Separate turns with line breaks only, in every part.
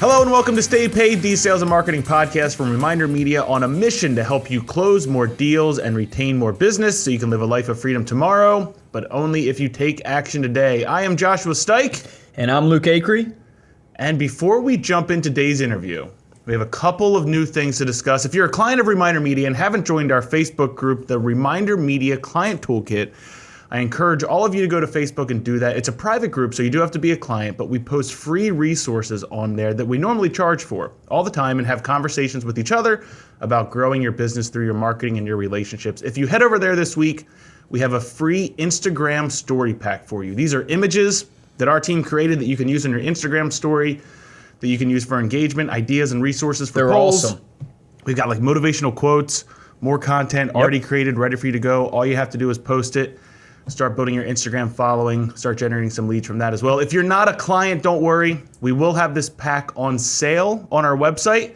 Hello and welcome to Stay Paid, the sales and marketing podcast from ReminderMedia, on a mission to help you close more deals and retain more business so you can live a life of freedom tomorrow, but only if you take action today. I am Joshua Stike.
And I'm Luke Acree.
And before we jump into today's interview, we have a couple of new things to discuss. If you're a client of ReminderMedia and haven't joined our Facebook group, the ReminderMedia Client Toolkit, I encourage all of you to go to Facebook and do that. It's a private group, so you do have to be a client, but we post free resources on there that we normally charge for all the time and have conversations with each other about growing your business through your marketing and your relationships. If you head over there this week, we have a free Instagram story pack for you. These are images that our team created that you can use in your Instagram story, that you can use for engagement, ideas, and resources for polls.
They're awesome.
We've got like motivational quotes, more content already created, ready for you to go. All you have to do is post it. Start building your Instagram following, start generating some leads from that as well. If you're not a client, don't worry. We will have this pack on sale on our website,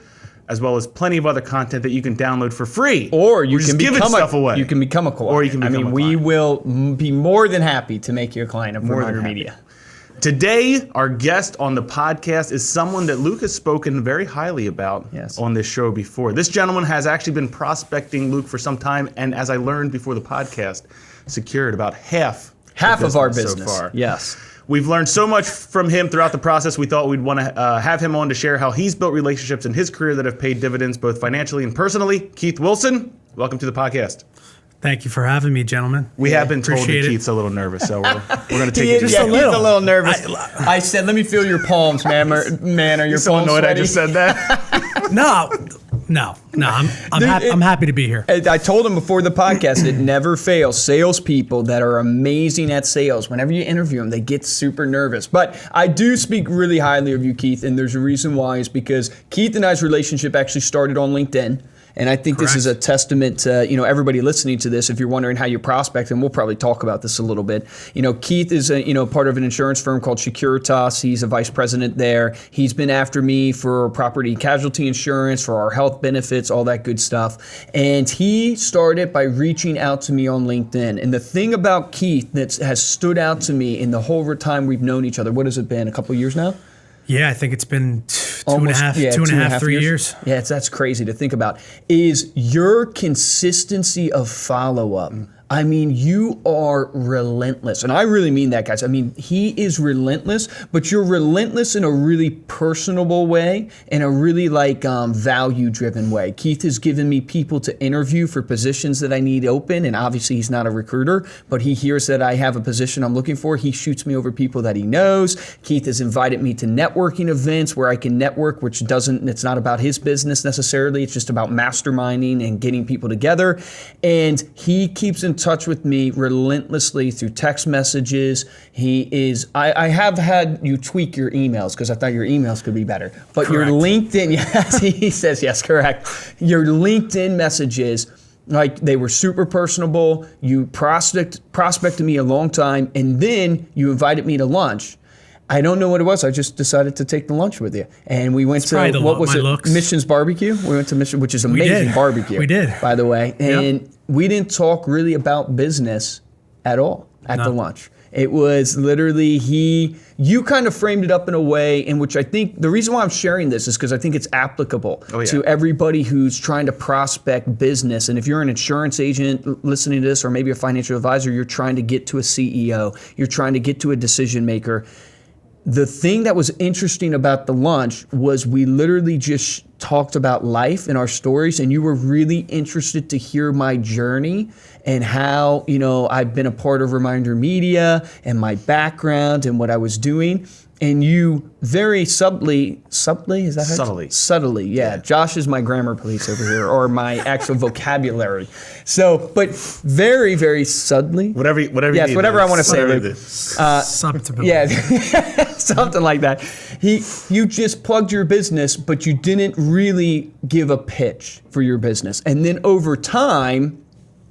as well as plenty of other content that you can download for free.
Or you can
giving stuff away.
You can become a client.
Or you can become a client.
We will be more than happy to make you a client of ReminderMedia.
Today, our guest on the podcast is someone that Luke has spoken very highly about on this show before. This gentleman has actually been prospecting Luke for some time, and as I learned before the podcast, secured about half
of our business
so far.
Yes.
We've learned so much from him throughout the process. We thought we'd want to have him on to share how he's built relationships in his career that have paid dividends both financially and personally. Keith Wilson, welcome to the podcast.
Thank you for having me, gentlemen.
We have been told that Keith's a little nervous, so we're going to take it.
He's a little nervous. I said, let me feel your palms, man. Are your
so
palms
annoyed
sweaty?
I just said that?
No. I'm happy to be here.
I told him before the podcast, it never fails. Salespeople that are amazing at sales, whenever you interview them, they get super nervous. But I do speak really highly of you, Keith, and there's a reason why. Is because Keith and I's relationship actually started on LinkedIn. And I think This is a testament to, everybody listening to this. If you're wondering how you prospect, and we'll probably talk about this a little bit. Keith is part of an insurance firm called Securitas. He's a vice president there. He's been after me for property and casualty insurance, for our health benefits, all that good stuff. And he started by reaching out to me on LinkedIn. And the thing about Keith that has stood out to me in the whole time we've known each other, what has it been, a couple of years now?
Yeah, I think it's been two and a half, 3 years.
Yeah, that's crazy to think about. Is your consistency of follow-up. I mean, you are relentless. And I really mean that, guys. I mean, he is relentless, but you're relentless in a really personable way, in a really value-driven way. Keith has given me people to interview for positions that I need open, and obviously he's not a recruiter, but he hears that I have a position I'm looking for. He shoots me over people that he knows. Keith has invited me to networking events where I can network, it's not about his business necessarily. It's just about masterminding and getting people together. And he keeps in touch with me relentlessly through text messages. I have had you tweak your emails because I thought your emails could be better. But
Correct.
Your LinkedIn, yes, he says yes, correct. Your LinkedIn messages, they were super personable. You prospected me a long time, and then you invited me to lunch. I don't know what it was. I just decided to take the lunch with you. And we went to, what was it?
Looks.
Mission's Barbecue. We went to Mission, which is amazing barbecue.
We did.
By the way. And we didn't talk really about business at all at the lunch. It was literally you kind of framed it up in a way in which I think, the reason why I'm sharing this is because I think it's applicable to everybody who's trying to prospect business. And if you're an insurance agent listening to this, or maybe a financial advisor, you're trying to get to a CEO, you're trying to get to a decision maker. The thing that was interesting about the lunch was we literally just talked about life and our stories, and you were really interested to hear my journey and how, I've been a part of ReminderMedia and my background and what I was doing. And you very subtly, is that how
Subtly.
Subtly, yeah. Josh is my grammar police over here, or my actual vocabulary. So, but very, very subtly.
Whatever you need.
Whatever I want to say, Luke.
Subtly.
Yeah, something like that. You just plugged your business, but you didn't really give a pitch for your business. And then over time,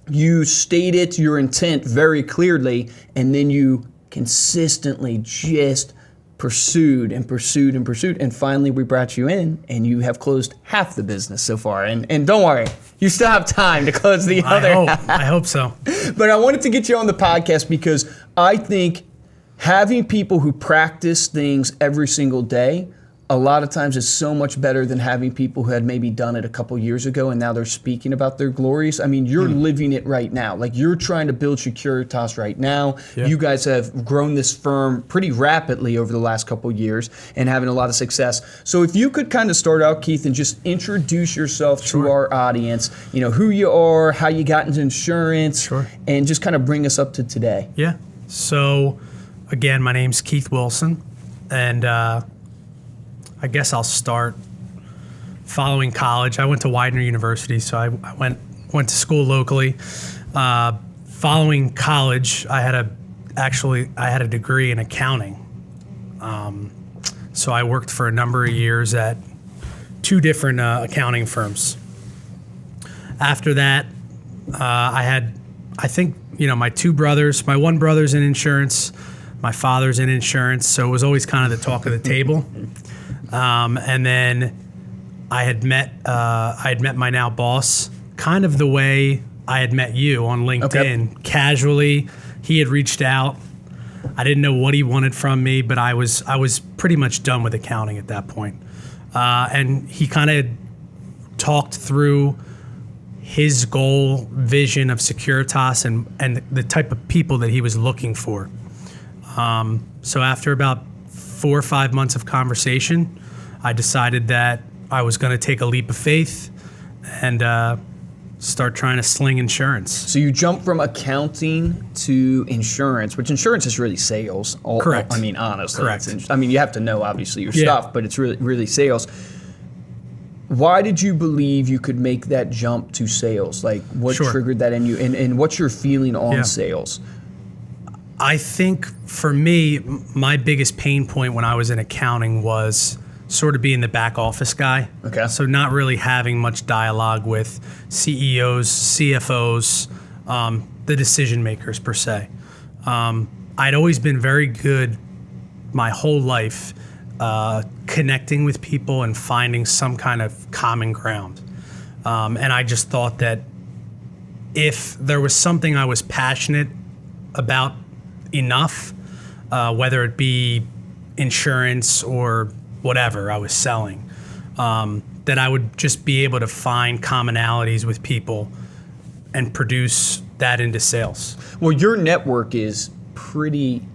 you stated your intent very clearly, and then you consistently just pursued, and finally we brought you in, and you have closed half the business so far. And don't worry, you still have time to close the other half.
I hope so.
But I wanted to get you on the podcast because I think having people who practice things every single day a lot of times is so much better than having people who had maybe done it a couple years ago and now they're speaking about their glories. I mean, you're living it right now. Like, you're trying to build Securitas right now.
Yeah.
You guys have grown this firm pretty rapidly over the last couple years and having a lot of success. So if you could kind of start out, Keith, and just introduce yourself to our audience, you know, who you are, how you got into insurance, and just kind of bring us up to today.
Yeah. So, again, my name's Keith Wilson, and I guess I'll start following college. I went to Widener University, so I went to school locally. Following college, I had a degree in accounting. So I worked for a number of years at 2 different accounting firms. After that, I think, you know, my 2 brothers. My one brother's in insurance, my father's in insurance, so it was always kind of the talk of the table. And then I had met my now boss, kind of the way I had met you on LinkedIn. Casually, he had reached out. I didn't know what he wanted from me, but I was pretty much done with accounting at that point. And he kind of talked through his goal, vision of Securitas and the type of people that he was looking for. So after about 4 or 5 months of conversation, I decided that I was going to take a leap of faith and start trying to sling insurance.
So you jump from accounting to insurance, which insurance is really sales.
Correct.
I mean, honestly.
Correct.
I mean, you have to know, obviously, your stuff, but it's really sales. Why did you believe you could make that jump to sales? Like, what triggered that in you? And what's your feeling on sales?
I think for me, my biggest pain point when I was in accounting was sort of being the back office guy.
Okay.
So not really having much dialogue with CEOs, CFOs, the decision makers per se. I'd always been very good my whole life connecting with people and finding some kind of common ground. And I just thought that if there was something I was passionate about enough, whether it be insurance or whatever I was selling, that I would just be able to find commonalities with people and produce that into sales.
Well, your network is pretty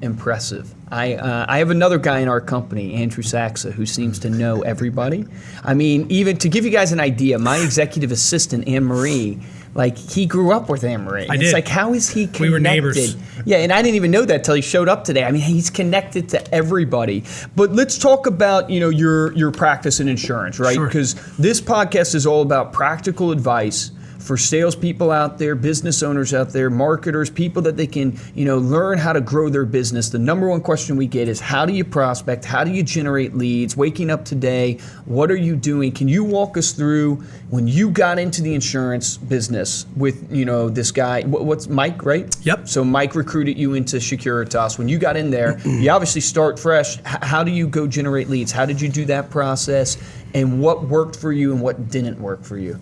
impressive. I have another guy in our company, Andrew Saxa, who seems to know everybody. I mean, even to give you guys an idea, my executive assistant, Anne Marie, like, he grew up with Anne Marie.
Did.
It's like, how is he connected?
We were neighbors.
Yeah, and I didn't even know that till he showed up today. I mean, he's connected to everybody. But let's talk about, you know, your practice in insurance, right? Because this podcast is all about practical advice for salespeople out there, business owners out there, marketers, people that they can, you know, learn how to grow their business. The number one question we get is, how do you prospect? How do you generate leads? Waking up today, what are you doing? Can you walk us through when you got into the insurance business with, you know, this guy, what's Mike, right?
Yep.
So Mike recruited you into Securitas. When you got in there, you obviously start fresh. How do you go generate leads? How did you do that process? And what worked for you and what didn't work for you?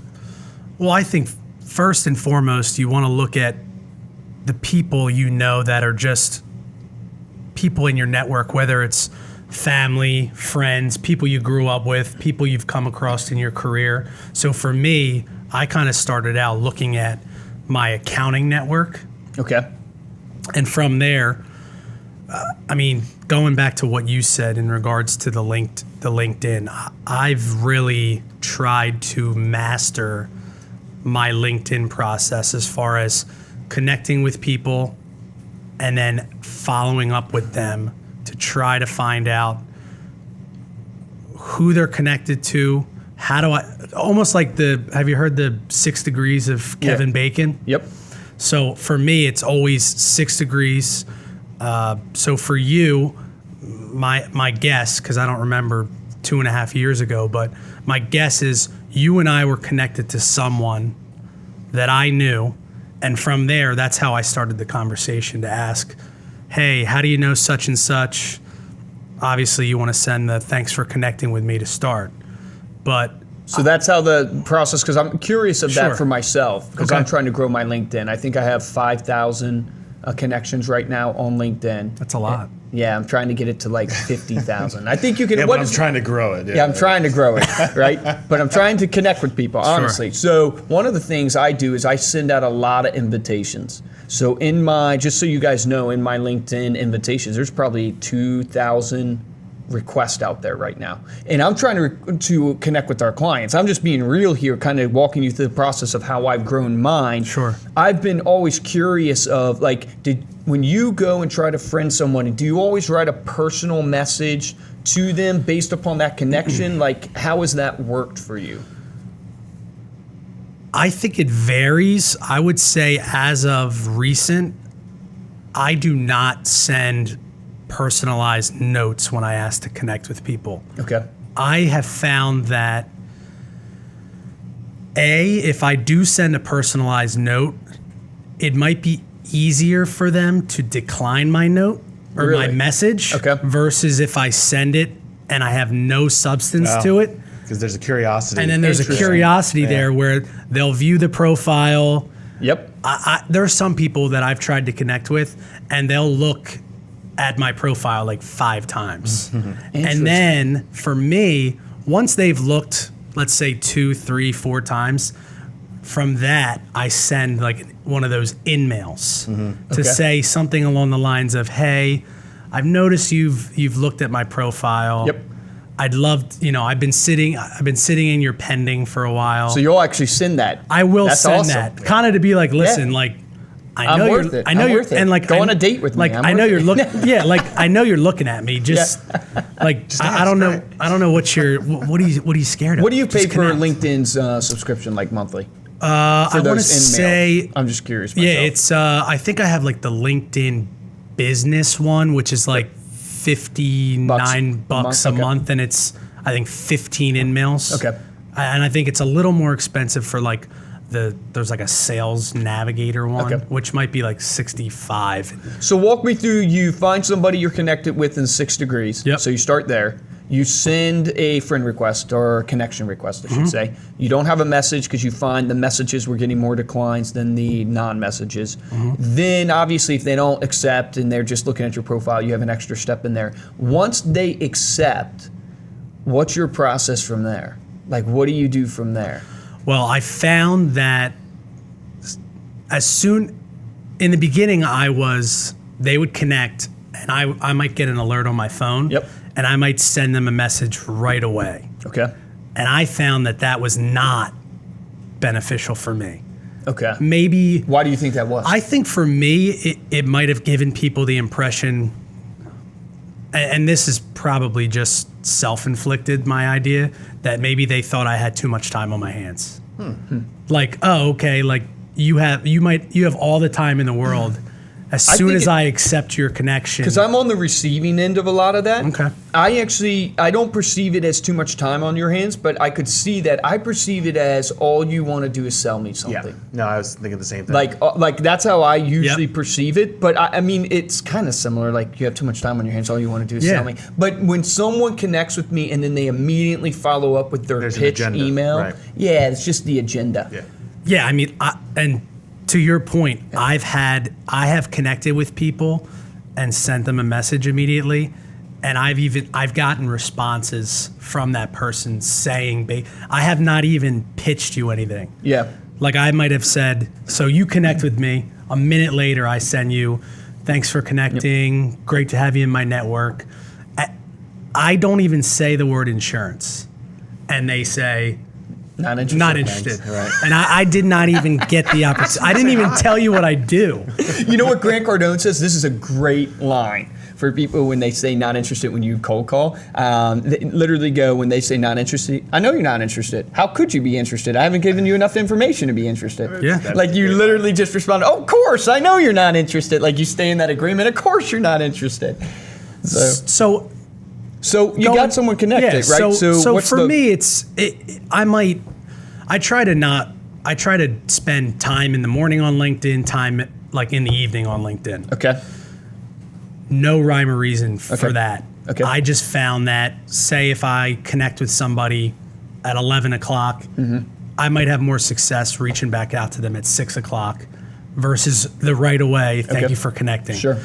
Well, I think first and foremost, you want to look at the people you know that are just people in your network, whether it's family, friends, people you grew up with, people you've come across in your career. So for me, I kind of started out looking at my accounting network.
Okay.
And from there, I mean, going back to what you said in regards to the LinkedIn, I've really tried to master my LinkedIn process as far as connecting with people and then following up with them to try to find out who they're connected to. How do I, almost like have you heard the 6 degrees of Kevin Bacon?
Yep.
So for me, it's always 6 degrees. So for you, my guess, because I don't remember 2.5 years ago, but my guess is you and I were connected to someone that I knew, and from there, that's how I started the conversation to ask, hey, how do you know such and such? Obviously, you want to send the thanks for connecting with me to start, but
so that's how the process, because I'm curious of that for myself, because I'm trying to grow my LinkedIn. I think I have 5,000 connections right now on LinkedIn.
That's a lot.
Yeah, I'm trying to get it to like 50,000. I think you can.
Yeah,
what
but I'm
is-
trying to grow it.
Yeah, I'm trying to grow it, right? But I'm trying to connect with people, honestly. So one of the things I do is I send out a lot of invitations. So in my, just so you guys know, in my LinkedIn invitations, there's probably 2,000 requests out there right now. And I'm trying to connect with our clients. I'm just being real here, kind of walking you through the process of how I've grown mine.
Sure.
I've been always curious of, like, when you go and try to friend someone, do you always write a personal message to them based upon that connection? Like, how has that worked for you?
I think it varies. I would say as of recent, I do not send personalized notes when I ask to connect with people.
Okay.
I have found that if I do send a personalized note, it might be easier for them to decline my note or my
Really?
message
Okay.
versus if I send it and I have no substance to it.
Because there's a curiosity.
And then there's a
Interesting.
curiosity there where they'll view the profile.
Yep.
There are some people that I've tried to connect with and they'll look at my profile like 5 times. And then for me, once they've looked, let's say 2, 3, 4 times, from that, I send like one of those in-mails to say something along the lines of, hey, I've noticed you've looked at my profile.
Yep.
I'd love, I've been sitting in your pending for a while.
So you'll actually send that.
I will
That's
send
awesome.
that, kind of to be like, listen,
Yeah.
like,
I'm worth it.
I know
I'm
you're,
worth it.
and like,
Go on a date with me.
like,
I'm
I know
worth
you're
it.
looking, yeah, like, I know you're looking at me. Just like, I don't know,
right.
I don't know what what are you scared of?
What do you pay
Just
for
connect.
LinkedIn's subscription, like monthly?
I want to
those
say,
I'm just curious myself.
yeah, it's. I think I have like the LinkedIn business one, which is like $59
Bucks
a
a month, okay.
month, and it's I think 15 in-mails.
Okay.
And I think it's a little more expensive for like there's like a sales navigator one,
Okay.
which might be like 65.
So walk me through, you find somebody you're connected with in 6 degrees.
Yep.
So you start there. You send a friend request or a connection request, I should say. You don't have a message because you find the messages were getting more declines than the non-messages. Then obviously if they don't accept and they're just looking at your profile, you have an extra step in there. Once they accept, what's your process from there? Like, what do you do from there?
Well, I found that in the beginning, they would connect and I might get an alert on my phone.
Yep.
And I might send them a message right away.
Okay.
And I found that was not beneficial for me.
Okay.
Maybe,
Why do you think that was?
I think for me, it might have given people the impression, and this is probably just self-inflicted, my idea, that maybe they thought I had too much time on my hands. Like, oh, okay, like you have all the time in the world. As soon
think
as I accept your connection.
Because I'm on the receiving end of a lot of that.
Okay.
I don't perceive it as too much time on your hands, but I could see that. I perceive it as all you want to do is sell me
Yeah.
something.
No, I was thinking the same thing.
Like that's how I usually
Yep.
perceive it. But I mean, it's kind of similar. Like you have too much time on your hands. All you want to do is
Yeah.
sell me. But when someone connects with me and then they immediately follow up with their
There's an
pitch
agenda,
email,
right.
yeah, it's just the agenda.
yeah.
Yeah, I mean, and to your point, I have connected with people and sent them a message immediately, and I've gotten responses from that person saying, I have not even pitched you anything.
Yeah.
Like I might have said, so you connect with me. A minute later, I send you, thanks for connecting. Great to have you in my network. I don't even say the word insurance, and they say,
Not interested.
not interested.
Right.
And I did not even get the opportunity. I didn't even tell you what I do.
You know what Grant Cardone says? This is a great line for people when they say not interested when you cold call. They literally go, when they say not interested, I know you're not interested. How could you be interested? I haven't given you enough information to be interested.
Yeah.
Like you literally just respond, oh, of course, I know you're not interested. Like you stay in that agreement, of course you're not interested. So you got someone connected,
yeah,
right?
So
what's
for me, I try to spend time in the morning on LinkedIn, time like in the evening on LinkedIn.
Okay.
No rhyme or reason for
Okay.
that.
Okay.
I just found that, say if I connect with somebody at 11 o'clock, I might have more success reaching back out to them at 6 o'clock versus the right away, thank
Okay.
you for connecting.
Sure.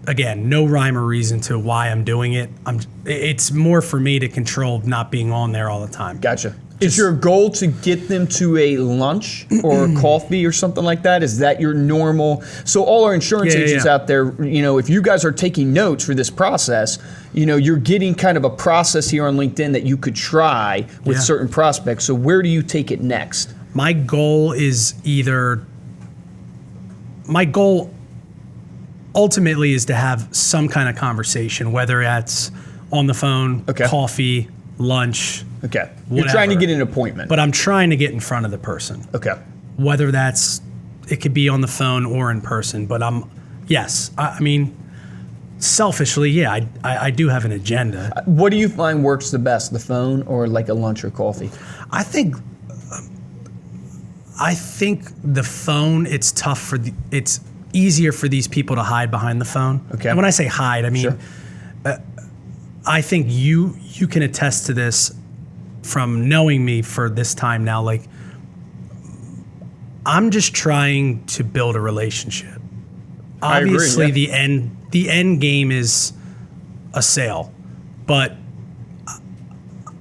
again, no rhyme or reason to why I'm doing it. It's more for me to control not being on there all the time.
Gotcha. Is your goal to get them to a lunch or coffee or something like that? Is that your normal? So all our insurance agents out there, if you guys are taking notes for this process, you're getting kind of a process here on LinkedIn that you could try with certain prospects. So where do you take it next?
My goal ultimately is to have some kind of conversation, whether that's on the phone, coffee, lunch.
Okay. You're trying to get an appointment.
But I'm trying to get in front of the person.
Okay.
Whether it could be on the phone or in person. But I mean, selfishly, I do have an agenda.
What do you find works the best, the phone or like a lunch or coffee?
I think the phone, it's tough it's easier for these people to hide behind the phone.
Okay.
And when I say hide, I mean, I think you can attest to this from knowing me for this time now. Like, I'm just trying to build a relationship. Obviously, the end game is a sale, but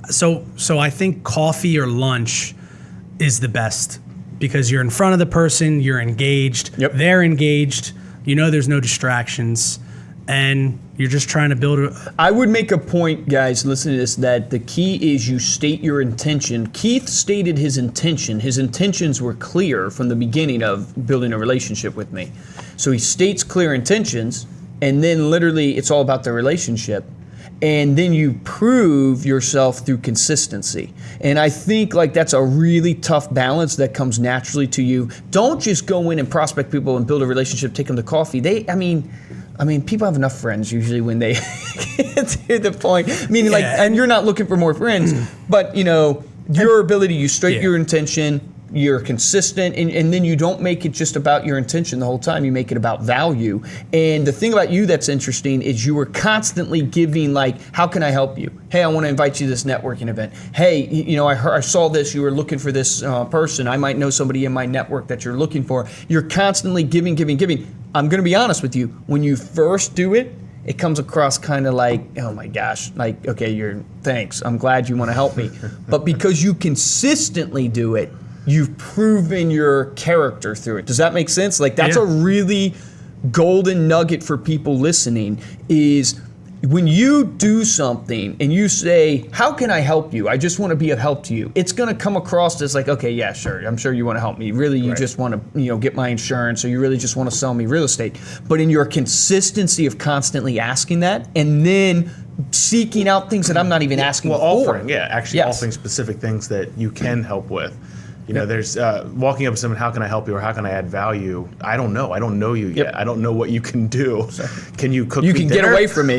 so I think coffee or lunch is the best because you're in front of the person, you're engaged, they're engaged, there's no distractions, and you're just trying to build
I would make a point, guys, listen to this, that the key is you state your intention. Keith stated his intention. His intentions were clear from the beginning of building a relationship with me. So he states clear intentions, and then literally it's all about the relationship. And then you prove yourself through consistency. And I think that's a really tough balance that comes naturally to you. Don't just go in and prospect people and build a relationship, take them to coffee. I mean, people have enough friends usually when they get to the point. And you're not looking for more friends, but your ability, you state your intention, you're consistent, and then you don't make it just about your intention the whole time. You make it about value. And the thing about you that's interesting is you were constantly giving, how can I help you? Hey, I want to invite you to this networking event. Hey, I saw this, you were looking for this person. I might know somebody in my network that you're looking for. You're constantly giving. I'm going to be honest with you. When you first do it, it comes across kind of like, oh my gosh, okay, thanks. I'm glad you want to help me. But because you consistently do it, you've proven your character through it. Does that make sense? That's a really golden nugget for people listening is when you do something and you say, how can I help you? I just want to be of help to you. It's going to come across as okay, yeah, sure. I'm sure you want to help me. Really, you just want to, get my insurance, or you really just want to sell me real estate. But in your consistency of constantly asking that and then seeking out things that I'm not even asking for.
Offering, offering specific things that you can help with. There's walking up to someone, how can I help you, or how can I add value? I don't know. I don't know you yet. I don't know what you can do. Can you cook me dinner? You can
get away from me.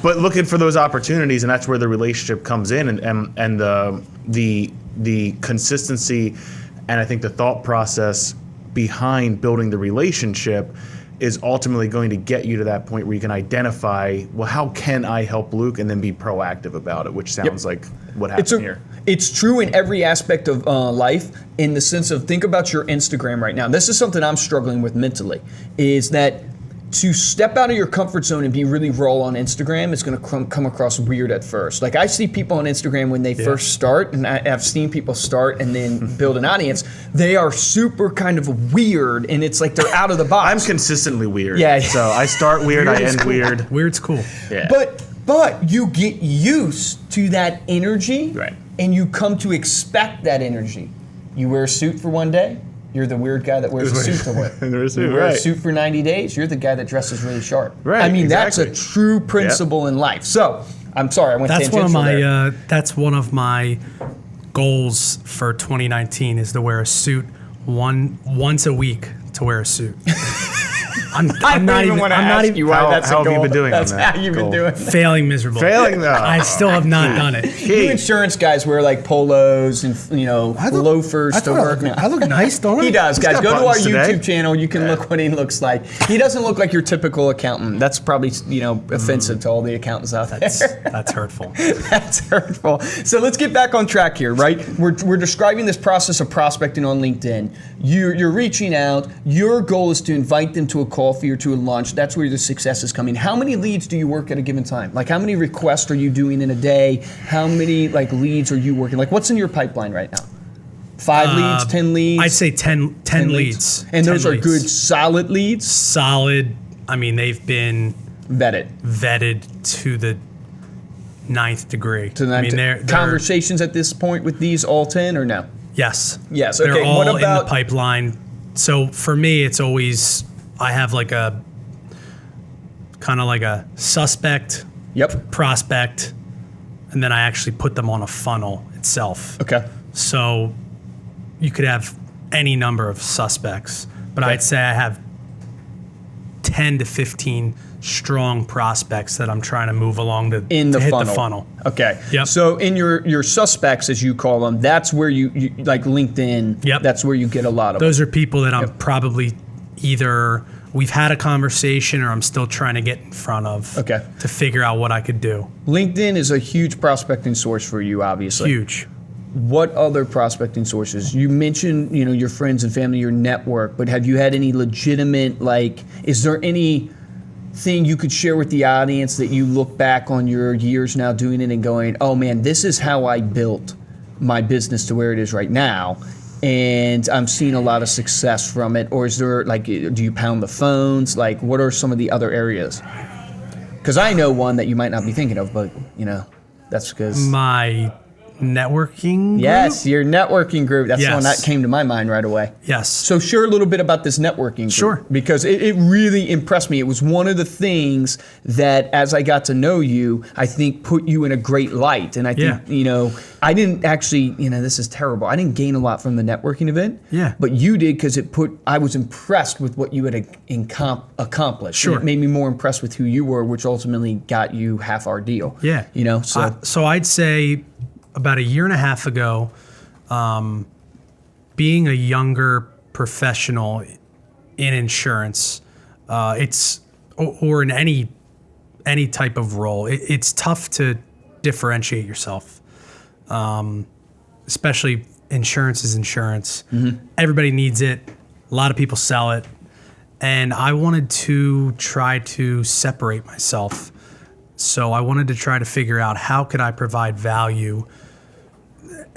But looking for those opportunities, and that's where the relationship comes in, and the consistency, and I think the thought process behind building the relationship is ultimately going to get you to that point where you can identify, well, how can I help Luke, and then be proactive about it, which sounds like what happened here.
It's true in every aspect of life, in the sense of, think about your Instagram right now. This is something I'm struggling with mentally, is that to step out of your comfort zone and be really raw on Instagram is going to come across weird at first. I see people on Instagram when they first start, and I've seen people start and then build an audience. They are super kind of weird, and it's they're out of the box.
I'm consistently weird.
Yeah.
So I start weird, I end weird.
Weird's cool.
Yeah.
But you get used to that energy,
right,
and you come to expect that energy. You wear a suit for one day, you're the weird guy that wears a suit to work. You wear a suit for 90 days, you're the guy that dresses really sharp.
Right.
That's a true principle in life. So, I'm sorry, I went tangential there.
That's one of my goals for 2019 is to wear a suit once a week to wear a suit.
I'm not even want to ask you why that's a goal.
How have you been doing
That's
on that
how you've been doing.
Failing miserably.
Though.
I still have not done it.
You insurance guys wear polos and loafers to work.
I look nice, don't I?
He does, guys. Go to our
today.
YouTube channel. You can look what he looks like. He doesn't look like your typical accountant. That's probably offensive to all the accountants out there.
That's hurtful.
That's hurtful. So let's get back on track here, right? We're describing this process of prospecting on LinkedIn. You're reaching out. Your goal is to invite them to a call coffee or to a lunch, that's where the success is coming. How many leads do you work at a given time? Like how many requests are you doing in a day? How many like leads are you working? Like what's in your pipeline right now? 5 leads, 10 leads?
I'd say 10 leads.
And
10
those are
leads.
good, solid leads?
Solid. I mean, they've been vetted to the 9th degree. I mean, they're
conversations at this point with these all 10 or no?
Yes.
Yes.
They're
Okay.
all
What about
in the pipeline. So for me, it's always, I have like a kind of like a suspect, prospect, and then I actually put them on a funnel itself.
Okay.
So you could have any number of suspects, but I'd say I have 10 to 15 strong prospects that I'm trying to move along to hit the funnel.
Okay.
Yep.
So in your suspects, as you call them, that's where you like LinkedIn.
Yep.
That's where you get a lot of
those are people that I'm probably either we've had a conversation or I'm still trying to get in front of to figure out what I could do.
LinkedIn is a huge prospecting source for you, obviously.
Huge.
What other prospecting sources? You mentioned, your friends and family, your network, but have you had any legitimate, is there anything you could share with the audience that you look back on your years now doing it and going, oh man, this is how I built my business to where it is right now, and I'm seeing a lot of success from it? Or is there, do you pound the phones? What are some of the other areas? Because I know one that you might not be thinking of, but, that's because...
My networking group?
Yes, your networking group. That's the one that
Yes.
came to my mind right away.
Yes.
So share a little bit about this networking group.
Sure.
Because it really impressed me. It was one of the things that, as I got to know you, I think put you in a great light. And I think, I didn't actually, this is terrible. I didn't gain a lot from the networking event.
Yeah.
But you did, because I was impressed with what you had accomplished.
Sure.
And it made me more impressed with who you were, which ultimately got you half our deal.
Yeah. So I'd say about a year and a half ago, being a younger professional in insurance, or in any type of role, it's tough to differentiate yourself. Especially insurance is insurance. Mm-hmm. Everybody needs it. A lot of people sell it. And I wanted to try to separate myself. So I wanted to try to figure out how could I provide value.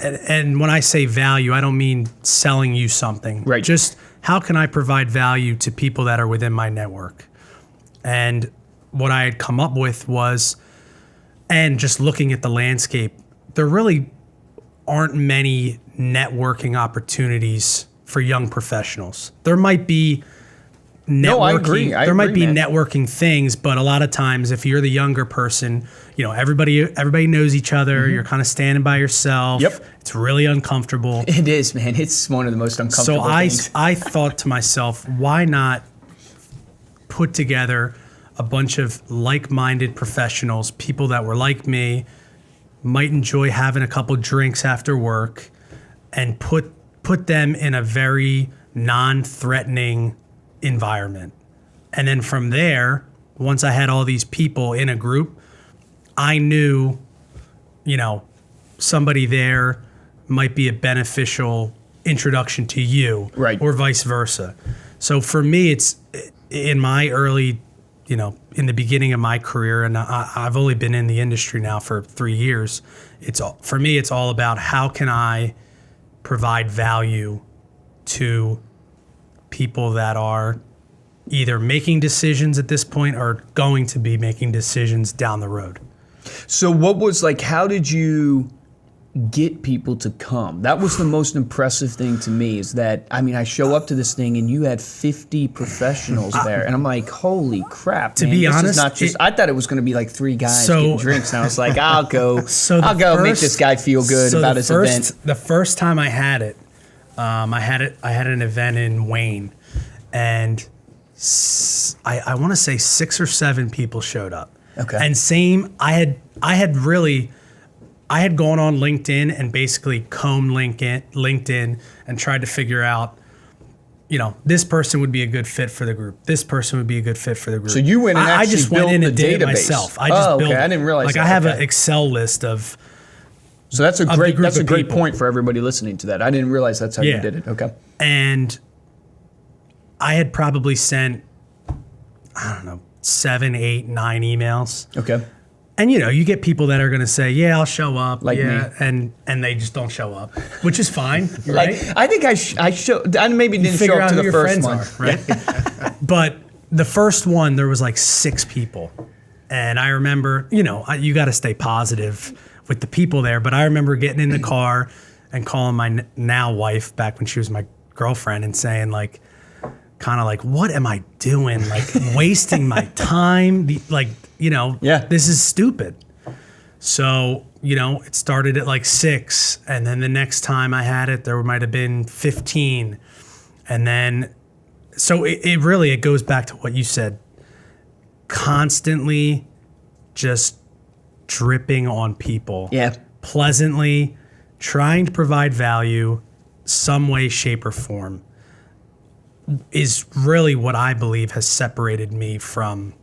And when I say value, I don't mean selling you something.
Right.
Just how can I provide value to people that are within my network? And what I had come up with was, and just looking at the landscape, there really aren't many networking opportunities for young professionals. There might be networking.
No, I agree.
There might be networking things, but a lot of times, if you're the younger person, everybody knows each other. Mm-hmm. You're kind of standing by yourself.
Yep.
It's really uncomfortable.
It is, man. It's one of the most uncomfortable things.
So I thought to myself, why not put together a bunch of like-minded professionals, people that were like me, might enjoy having a couple drinks after work, and put them in a very non-threatening environment. And then from there, once I had all these people in a group, I knew, somebody there might be a beneficial introduction to you,
right,
or vice versa. So for me, it's in my early, in the beginning of my career, and I've only been in the industry now for 3 years. For me, it's all about how can I provide value to people that are either making decisions at this point or going to be making decisions down the road.
So what was how did you get people to come? That was the most impressive thing to me, is that, I show up to this thing and you had 50 professionals there, and I'm like, holy crap,
to
man,
be
this
honest,
is not just, I thought it was going to be 3 guys getting drinks, and I was like, I'll go make this guy feel good about his event.
The first time I had it, I had an event in Wayne, and I want to say 6 or 7 people showed up.
Okay.
And I had gone on LinkedIn and basically combed LinkedIn and tried to figure out, this person would be a good fit for the group. This person would be a good fit for the group.
So you went and actually
I just went in and did it
database.
myself. I just built.
I didn't realize that.
I have
Okay.
an Excel list of.
So that's a great
people.
point for everybody listening to that. I didn't realize that's how you did it. Okay.
And I had probably sent I don't know, 7, 8, 9 emails.
Okay.
And you get people that are going to say, "Yeah, I'll show up,"
Like me.
and they just don't show up, which is fine,
Like,
right?
I think I maybe didn't show
Figure
up
out
to
who
the
your
first
friends
one.
are, right? But the first one, there was like 6 people, and I remember, you got to stay positive with the people there. But I remember getting in the car and calling my now wife back when she was my girlfriend and saying like, kind of like, what am I doing? Like wasting my time,
Yeah.
this is stupid. So, it started at like 6, and then the next time I had it, there might have been 15. And then, so it goes back to what you said, constantly just dripping on people.
Yeah.
Pleasantly, trying to provide value some way, shape, or form is really what I believe has separated me from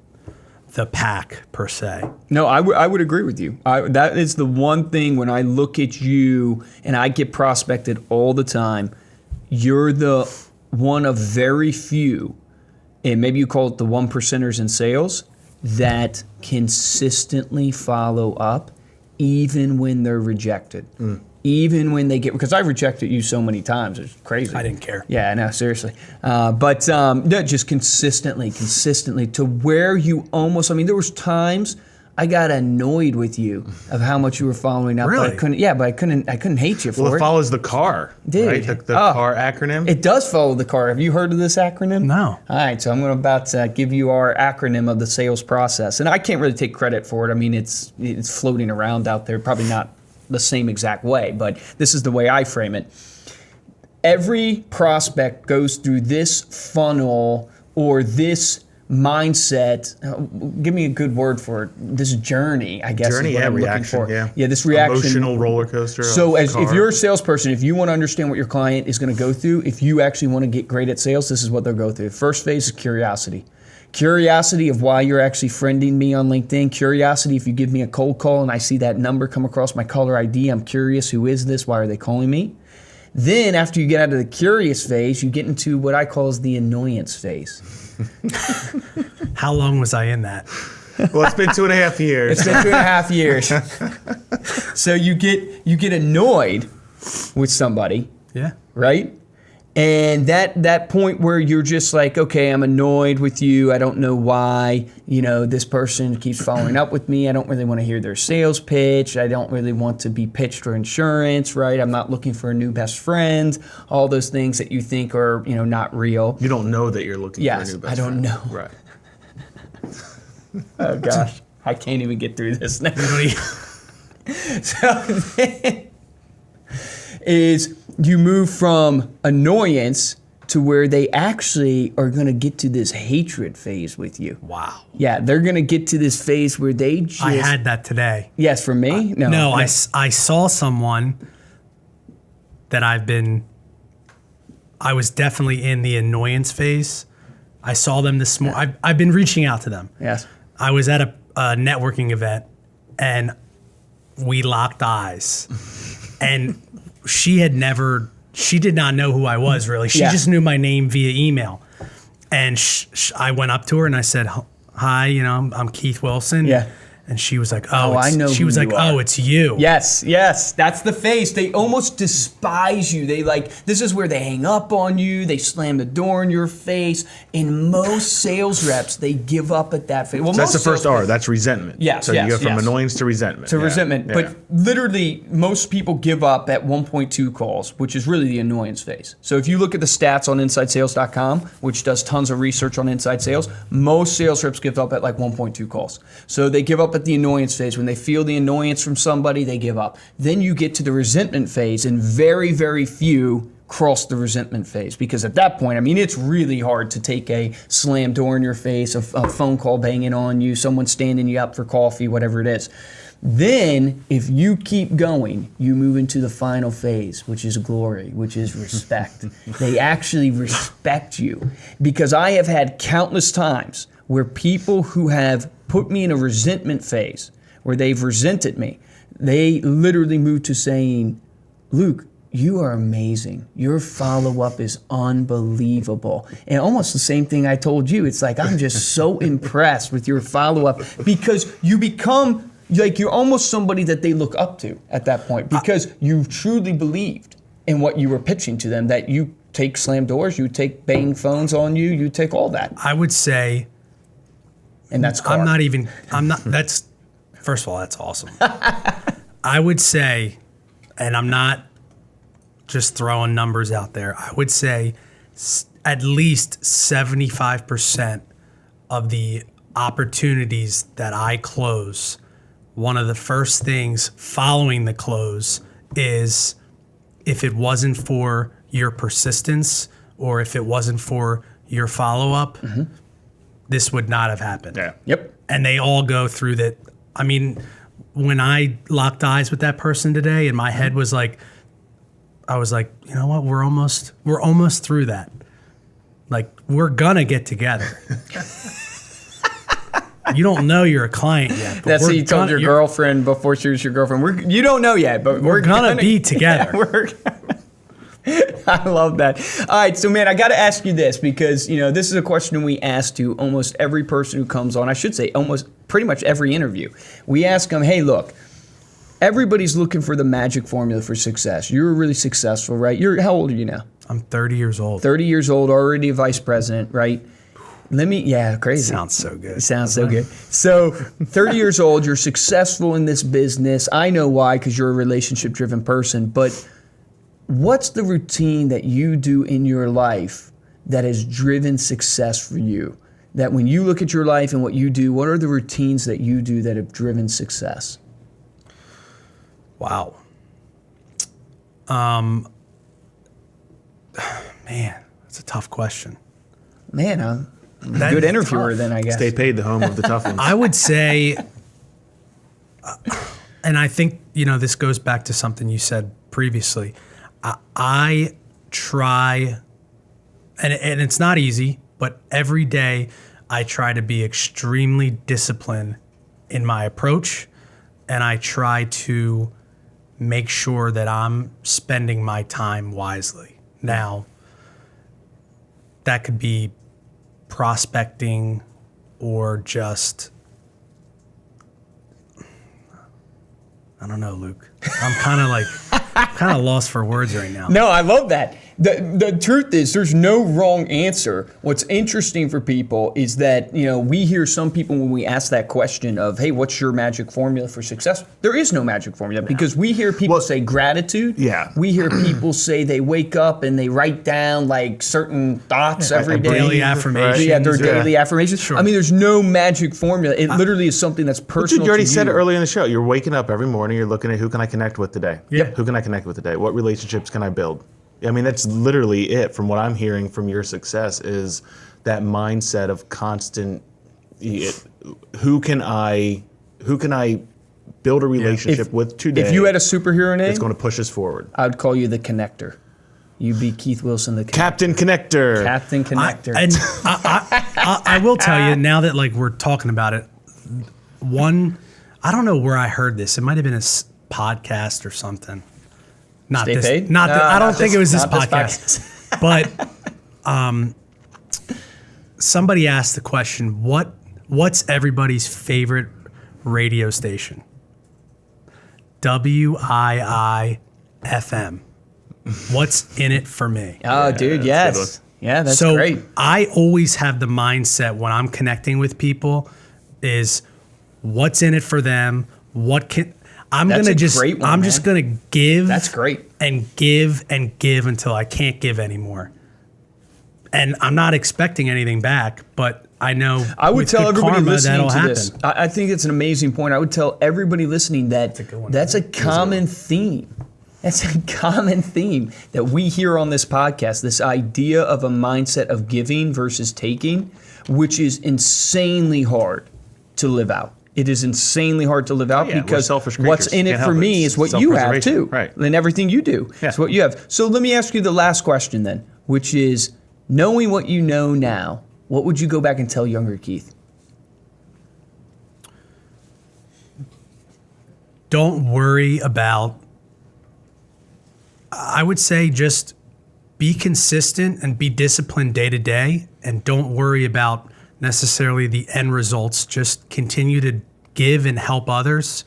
the pack per se.
No, I would agree with you. That is the one thing when I look at you and I get prospected all the time, you're the one of very few, and maybe you call it the 1%ers in sales, that consistently follow up even when they're rejected. Even when they get, because I rejected you so many times, it's crazy.
I didn't care.
Yeah, no, seriously. But no, just consistently to where you almost, there was times I got annoyed with you of how much you were following up.
Really?
But I couldn't hate you for
Well,
it.
it follows the CAR,
Dude.
right? The
Oh.
CAR acronym.
It does follow the CAR. Have you heard of this acronym?
No.
All right, so I'm about to give you our acronym of the sales process. And I can't really take credit for it. It's floating around out there, probably not the same exact way, but this is the way I frame it. Every prospect goes through this funnel or this mindset. Give me a good word for it. This journey, I guess.
Journey,
is what
yeah,
I'm
reaction,
looking for.
yeah.
This reaction.
Emotional roller coaster.
So
of
if
CAR.
you're a salesperson, if you want to understand what your client is going to go through, if you actually want to get great at sales, this is what they'll go through. First phase is curiosity. Curiosity of why you're actually friending me on LinkedIn. Curiosity if you give me a cold call and I see that number come across my caller ID. I'm curious, who is this? Why are they calling me? Then after you get out of the curious phase, you get into what I call is the annoyance phase.
How long was I in that?
Well, it's been 2.5 years.
It's been 2.5 years. So you get annoyed with somebody,
Yeah.
right? And that point where you're just like, okay, I'm annoyed with you. I don't know why, this person keeps following up with me. I don't really want to hear their sales pitch. I don't really want to be pitched for insurance, right? I'm not looking for a new best friend. All those things that you think are, not real.
You don't know that you're looking for a
Yes,
new best
I don't
friend.
know.
Right.
Oh gosh, I can't even get through this now.
Really?
So then is you move from annoyance to where they actually are going to get to this hatred phase with you.
Wow.
Yeah, they're going to get to this phase where they just...
I had that today.
Yes, for me?
No, I saw someone that I was definitely in the annoyance phase. I saw them this morning. I've been reaching out to them.
Yes.
I was at a networking event and we locked eyes. And she did not know who I was really. She
Yeah.
just knew my name via email. And I went up to her and I said, hi, I'm Keith Wilson.
Yeah.
And she was like,
I know
She
who
was like,
you are.
oh, it's you.
Yes, that's the face. They almost despise you. This is where they hang up on you. They slam the door in your face. In most sales reps, they give up at that phase. Well,
So that's the
most
first
sales
R. That's resentment.
Yes,
So
yes,
you go from
yes.
annoyance to resentment.
to
Yeah.
resentment.
Yeah.
But literally, most people give up at 1.2 calls, which is really the annoyance phase. So if you look at the stats on InsideSales.com, which does tons of research on inside sales, most sales reps give up at like 1.2 calls. So they give up at the annoyance phase. When they feel the annoyance from somebody, they give up. Then you get to the resentment phase, and very, very few cross the resentment phase, because at that point, it's really hard to take a slam door in your face, a phone call banging on you, someone standing you up for coffee, whatever it is. Then, if you keep going, you move into the final phase, which is glory, which is respect. They actually respect you, because I have had countless times where people who have put me in a resentment phase, where they've resented me, they literally move to saying, Luke, you are amazing. Your follow-up is unbelievable. And almost the same thing I told you. It's like, I'm just so impressed with your follow-up because you become, like, you're almost somebody that they look up to at that point because you truly believed in what you were pitching to them, that you take slam doors, you take bang phones on you, you take all that.
I would say,
And that's car.
that's, first of all, that's awesome. I would say, and I'm not just throwing numbers out there, I would say at least 75% of the opportunities that I close, one of the first things following the close is if it wasn't for your persistence or if it wasn't for your follow-up, this would not have happened.
Yeah.
Yep.
And they all go through that. I mean, when I locked eyes with that person today and my head was like, I was like, you know what? We're almost through that. Like, we're gonna get together. You don't know you're a client yet. But
That's what you told your girlfriend before she was your girlfriend. You don't know yet, but we're
gonna be together.
I love that. All right, so man, I got to ask you this because, you know, this is a question we ask to almost every person who comes on. I should say almost pretty much every interview. We ask them, hey, look, everybody's looking for the magic formula for success. You're really successful, right? How old are you now?
I'm 30 years old.
30 years old, already a vice president, right? Crazy.
Sounds so good.
Sounds so good. So 30 years old, you're successful in this business. I know why, because you're a relationship-driven person, but what's the routine that you do in your life that has driven success for you? That when you look at your life and what you do, what are the routines that you do that have driven success?
Wow. Man, that's a tough question.
Man, I'm a good interviewer then, I guess.
Stay paid, the home of the tough ones.
I would say, and I think, you know, this goes back to something you said previously. I try, and it's not easy, but every day I try to be extremely disciplined in my approach, and I try to make sure that I'm spending my time wisely. Now, that could be prospecting or just, I don't know, Luke. I'm kind of lost for words right now.
No, I love that. The truth is, there's no wrong answer. What's interesting for people is that, you know, we hear some people when we ask that question of, hey, what's your magic formula for success? There is no magic formula because we hear people say gratitude.
Yeah.
We hear people say they wake up and they write down like certain thoughts every day.
Daily affirmations.
Yeah, their daily affirmations.
Sure.
I mean, there's no magic formula. It literally is something that's personal.
Dude, you already
to
said
you.
it earlier in the show. You're waking up every morning. You're looking at who can I connect with today?
Yeah.
Who can I connect with today? What relationships can I build? I mean, that's literally it. From what I'm hearing from your success is that mindset of constant. Who can I build a relationship with today?
If you had a superhero name,
it's going to push us forward.
I would call you the Connector. You'd be Keith Wilson, the
Captain Connector.
Captain Connector.
I will tell you now that like we're talking about it. I don't know where I heard this. It might have been a podcast or something. Not
Stay
this.
paid?
Not.
No,
I don't
not
think
this-
it was this
not this
podcast. But somebody asked the question: What's everybody's favorite radio station? WIIFM. What's in it for me?
Oh, dude, yes. Yeah, that's
so
great.
I always have the mindset when I'm connecting with people is what's in it for them. I'm
That's
gonna
a
just
great one,
I'm
man.
just gonna give.
That's great.
And give until I can't give anymore. And I'm not expecting anything back, but I know
I would
with
tell
good
everybody
karma,
listening
that'll
to
happen.
this. I think it's an amazing point. I would tell everybody listening that
a good one.
that's a common theme. That's a common theme that we hear on this podcast, this idea of a mindset of giving versus taking, which is insanely hard to live out. It is insanely hard to live out
Yeah, we're
because
selfish
what's
creatures.
in it
Can't
for
help
me
it.
is what you have
Self-preservation.
too.
Right.
And everything you do
Yeah.
is what you have. So let me ask you the last question then, which is, knowing what you know now, what would you go back and tell younger Keith?
Don't worry about. I would say just be consistent and be disciplined day to day, and don't worry about necessarily the end results. Just continue to give and help others,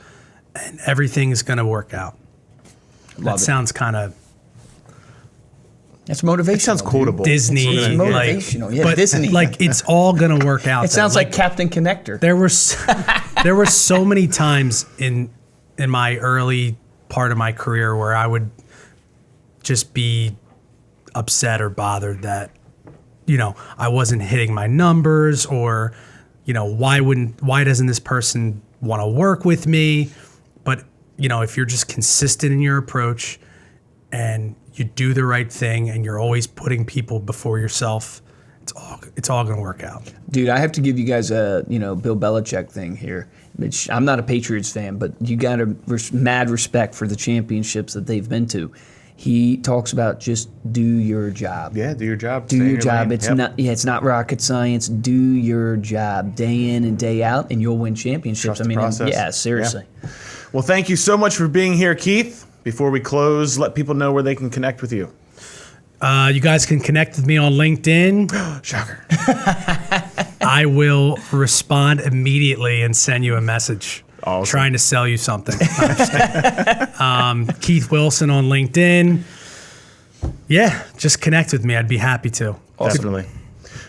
and everything is going to work out. That sounds kind of
That's motivational.
It sounds quotable.
Disney,
It's motivational. Yeah,
but
Disney.
like it's all going to work out.
It sounds like Captain Connector.
there were so many times in my early part of my career where I would just be upset or bothered that, you know, I wasn't hitting my numbers, or, you know, why doesn't this person want to work with me? But, you know, if you're just consistent in your approach and you do the right thing and you're always putting people before yourself, it's all going to work out.
Dude, I have to give you guys a Bill Belichick thing here. Which I'm not a Patriots fan, but you got mad respect for the championships that they've been to. He talks about just do your job.
Yeah, do your job.
Do
Stay in
your job.
lane.
It's
Yep.
not. Yeah, it's not rocket science. Do your job day in and day out, and you'll win championships.
Trust the process.
Yeah, seriously.
Yeah. Well, thank you so much for being here, Keith. Before we close, let people know where they can connect with you.
You guys can connect with me on LinkedIn.
Shocker.
I will respond immediately and send you a message.
Awesome.
Trying to sell you something. I'm just kidding. Keith Wilson on LinkedIn. Yeah, just connect with me. I'd be happy to.
Definitely.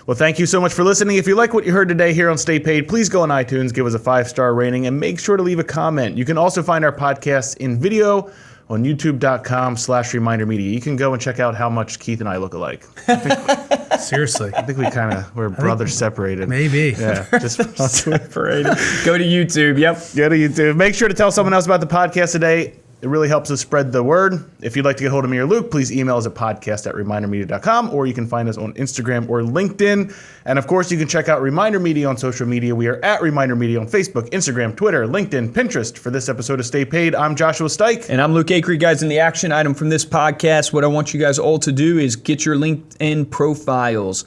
Well, thank you so much for listening. If you like what you heard today here on Stay Paid, please go on iTunes, give us a 5-star rating, and make sure to leave a comment. You can also find our podcast in video on youtube.com/ReminderMedia. You can go and check out how much Keith and I look alike.
Seriously.
I think we we're brothers separated.
Maybe.
Yeah, just separated.
Go to YouTube. Yep.
Go to YouTube. Make sure to tell someone else about the podcast today. It really helps us spread the word. If you'd like to get hold of me or Luke, please email us at podcast@remindermedia.com, or you can find us on Instagram or LinkedIn. And of course, you can check out Reminder Media on social media. We are at Reminder Media on Facebook, Instagram, Twitter, LinkedIn, Pinterest. For this episode of Stay Paid, I'm Joshua Stike.
And I'm Luke Acree, guys. In the action item from this podcast, what I want you guys all to do is get your LinkedIn profiles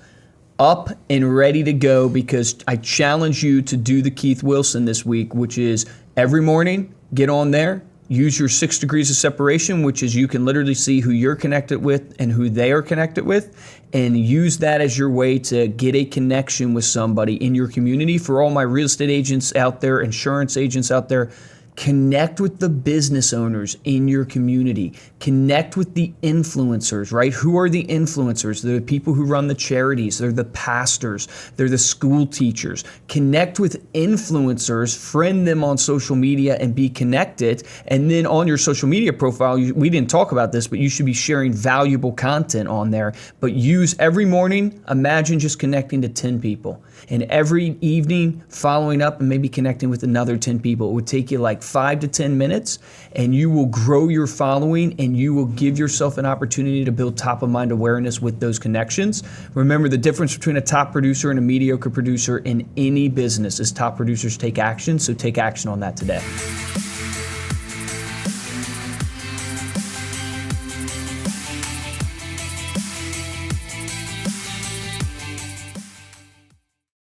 up and ready to go, because I challenge you to do the Keith Wilson this week, which is every morning, get on there. Use your 6 degrees of separation, which is you can literally see who you're connected with and who they are connected with, and use that as your way to get a connection with somebody in your community. For all my real estate agents out there, insurance agents out there, connect with the business owners in your community. Connect with the influencers, right? Who are the influencers? They're the people who run the charities. They're the pastors. They're the school teachers. Connect with influencers, friend them on social media, and be connected. And then on your social media profile, we didn't talk about this, but you should be sharing valuable content on there. But use every morning, imagine just connecting to 10 people. And every evening following up and maybe connecting with another 10 people. It would take you like 5 to 10 minutes, and you will grow your following, and you will give yourself an opportunity to build top of mind awareness with those connections. Remember, the difference between a top producer and a mediocre producer in any business is top producers take action. So take action on that today.